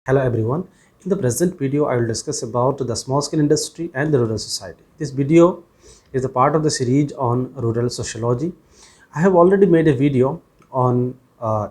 Hello everyone. In the present video, I will discuss about the small scale industry and the rural society. This video is a part of the series on rural sociology. I have already made a video on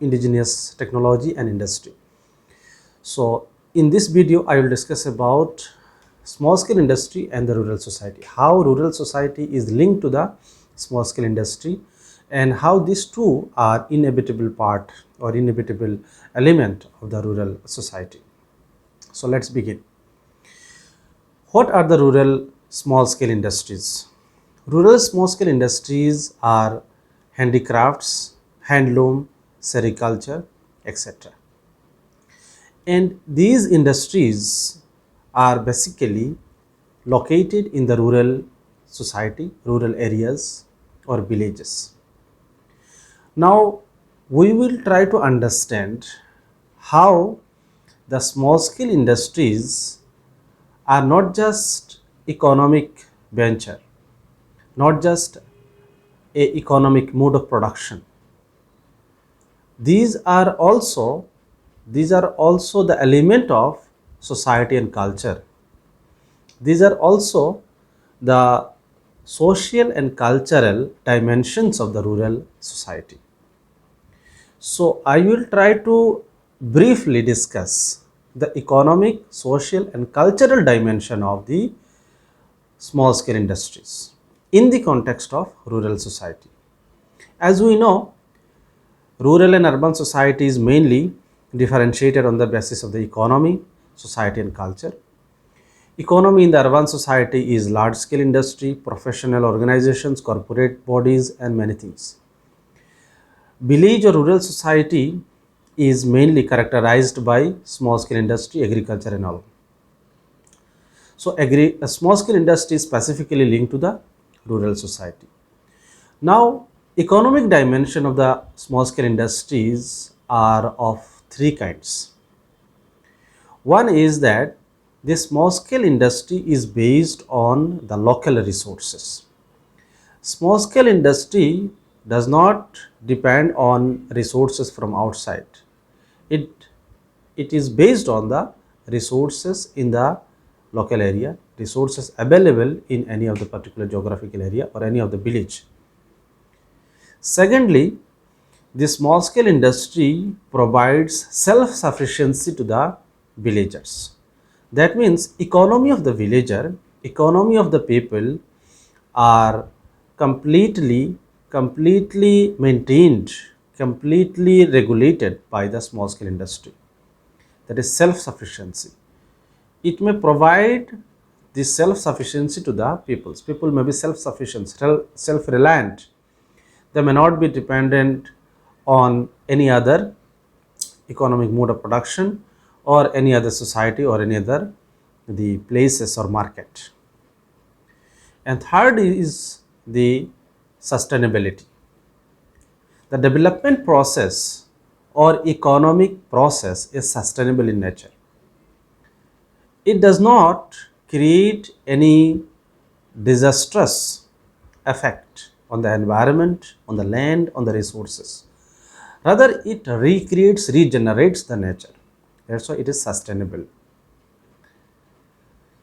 indigenous technology and industry. So in this video, I will discuss about small scale industry and the rural society. How rural society is linked to the small scale industry and how these two are inevitable part or inevitable element of the rural society. So let's begin. What are the rural small scale industries? Rural small scale industries are handicrafts, handloom, sericulture, etc. And these industries are basically located in the rural society, rural areas or villages. Now, we will try to understand how the small scale industries are not just economic venture, not just a economic mode of production. These are also the element of society and culture. These are also the social and cultural dimensions of the rural society. So I will try to briefly discuss the economic, social and cultural dimension of the small scale industries in the context of rural society. As we know, rural and urban society is mainly differentiated on the basis of the economy, society and culture. Economy in the urban society is large scale industry, professional organizations, corporate bodies and many things. Village or rural society is mainly characterized by small scale industry, agriculture and all. So a small scale industry is specifically linked to the rural society. Now, economic dimension of the small scale industries are of three kinds. One is that this small scale industry is based on the local resources. Small scale industry does not depend on resources from outside. It, it is based on the resources in the local area, resources available in any of the particular geographical area or any of the village. Secondly, the small scale industry provides self-sufficiency to the villagers. That means economy of the villager, economy of the people are completely maintained, completely regulated by the small scale industry. That is self-sufficiency. It may provide this self-sufficiency to the peoples. People may be self-sufficient, self-reliant. They may not be dependent on any other economic mode of production or any other society or any other the places or market. And third is the sustainability. The development process or economic process is sustainable in nature. It does not create any disastrous effect on the environment, on the land, on the resources. Rather, it recreates, regenerates the nature. That's why it is sustainable.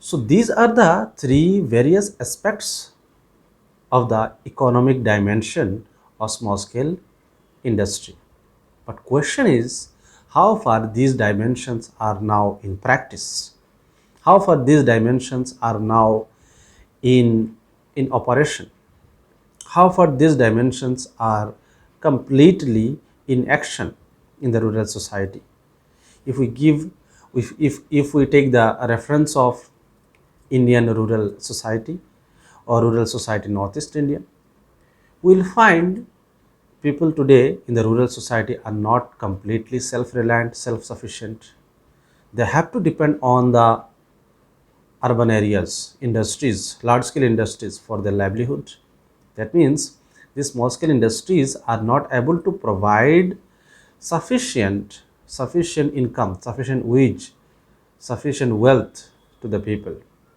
So these are the three various aspects of the economic dimension of small scale industry. But question is how far these dimensions are now in practice. How far these dimensions are now in operation. How far these dimensions are completely in action in the rural society. If we give if we take the reference of Indian rural society or rural society Northeast India, we will find people today in the rural society are not completely self-reliant, self-sufficient. They have to depend on the urban areas, industries, large-scale industries for their livelihood. That means these small-scale industries are not able to provide sufficient income, sufficient wage, sufficient wealth to the people.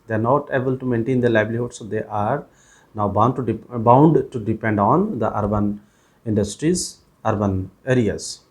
They are not able to maintain their livelihood, so they are now bound to depend on the urban industries, urban areas.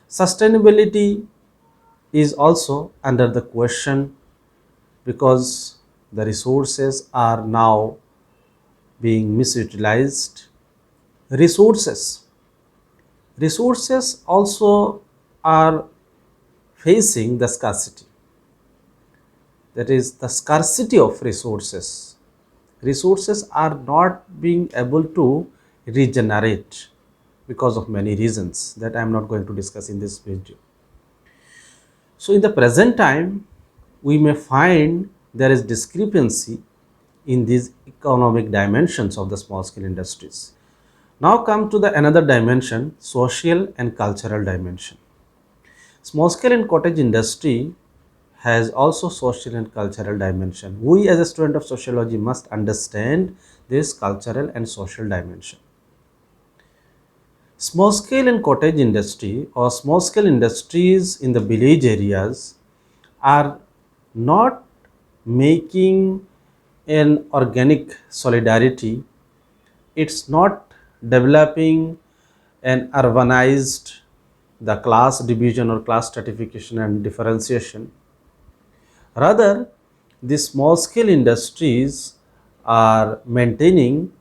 Sustainability is also under the question because the resources are now being misutilized. Resources also are facing the scarcity, that is the scarcity of resources are not being able to regenerate because of many reasons that I am not going to discuss in this video. So in the present time we may find there is discrepancy in these economic dimensions of the small scale industries. Now come to the another dimension, social and cultural dimension. Small scale and cottage industry has also social and cultural dimension. We as a student of sociology must understand this cultural and social dimension. Small scale and cottage industry or small scale industries in the village areas are not making an organic solidarity. It's not developing an urbanized the class division or class stratification and differentiation. Rather, these small scale industries are maintaining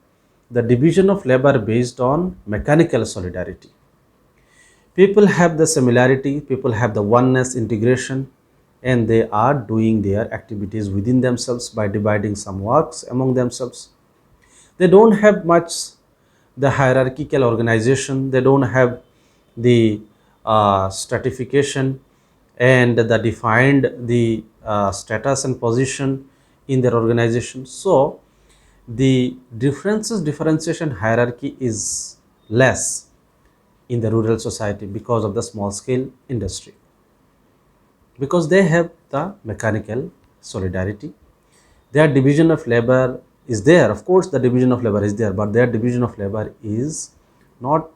the division of labor based on mechanical solidarity. People have the similarity, people have the oneness, integration, and they are doing their activities within themselves by dividing some works among themselves. They don't have much the hierarchical organization, they don't have the stratification and the defined the status and position in their organization. So the differentiation hierarchy is less in the rural society because of the small scale industry, because they have the mechanical solidarity. Their division of labor is there, of course the division of labor is there, but their division of labor is not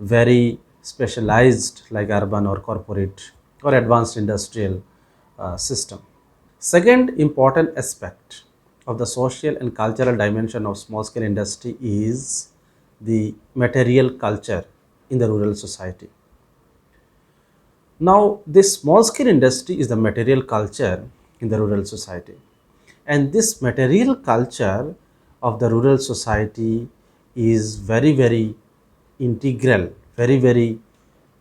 very specialized like urban or corporate or advanced industrial system. Second important aspect of the social and cultural dimension of small scale industry is the material culture in the rural society. Now, this small scale industry is the material culture in the rural society. And this material culture of the rural society is very integral, very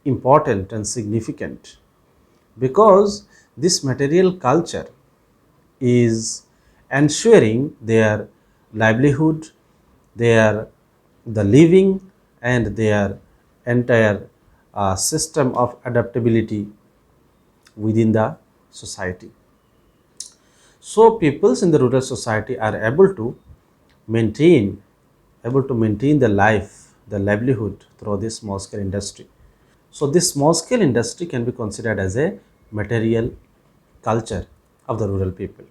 important and significant, because this material culture is ensuring their livelihood, their the living and their entire system of adaptability within the society. So peoples in the rural society are maintain able to maintain the life, the livelihood through this small scale industry. So this small scale industry can be considered as a material culture of the rural people.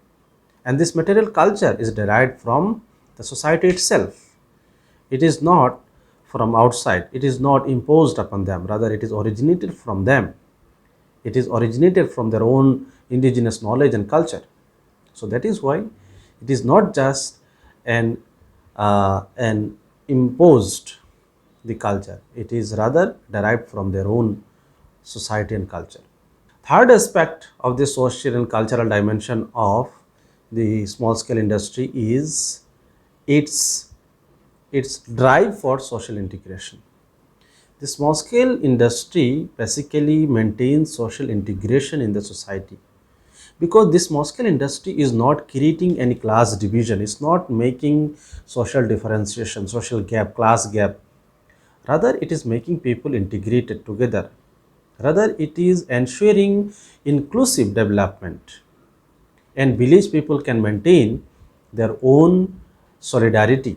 And this material culture is derived from the society itself. It is not from outside, it is not imposed upon them, rather it is originated from them. It is originated from their own indigenous knowledge and culture. So that is why it is not just an imposed the culture. It is rather derived from their own society and culture. Third aspect of the social and cultural dimension of the small scale industry is its its drive for social integration. The small scale industry basically maintains social integration in the society, because this small scale industry is not creating any class division, it's not making social differentiation, social gap, class gap. Rather it is making people integrated together. Rather it is ensuring inclusive development, and village people can maintain their own solidarity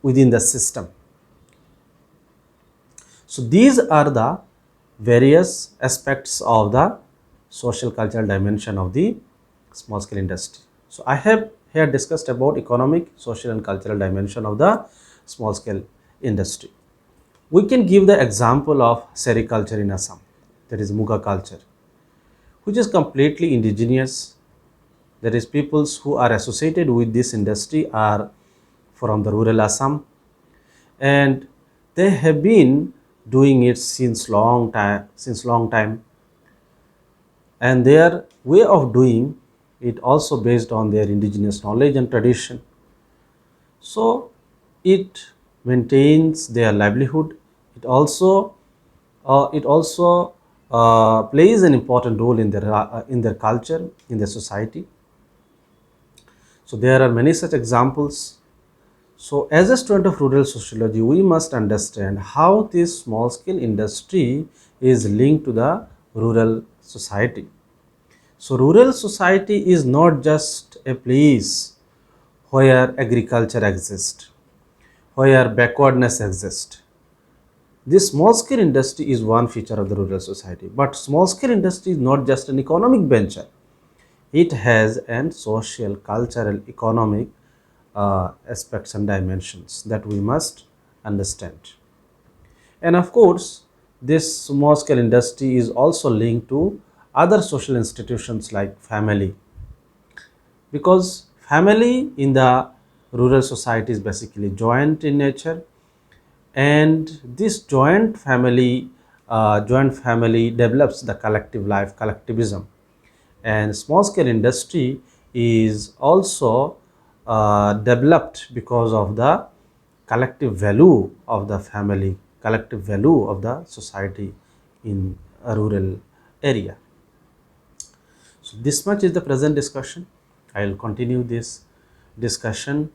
within the system. So these are the various aspects of the social cultural dimension of the small scale industry. So I have here discussed about economic, social and cultural dimension of the small scale industry. We can give the example of sericulture in Assam, that is Muga culture, which is completely indigenous. That is, peoples who are associated with this industry are from the rural Assam, and they have been doing it since long time. and their way of doing it also based on their indigenous knowledge and tradition. So it maintains their livelihood. It also plays an important role in their culture, in their society. So there are many such examples. So as a student of rural sociology, we must understand how this small scale industry is linked to the rural society. So rural society is not just a place where agriculture exists, where backwardness exists. This small scale industry is one feature of the rural society, but small scale industry is not just an economic venture. It has an social, cultural, economic aspects and dimensions that we must understand. And of course, this small scale industry is also linked to other social institutions like family, because family in the rural society is basically joint in nature, and this joint family develops the collective life, collectivism. And small scale industry is also developed because of the collective value of the family, collective value of the society in a rural area. So this much is the present discussion. I will continue this discussion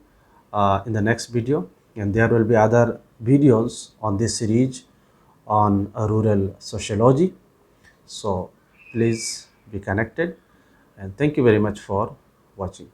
in the next video, and there will be other videos on this series on rural sociology. So please be connected, and thank you very much for watching.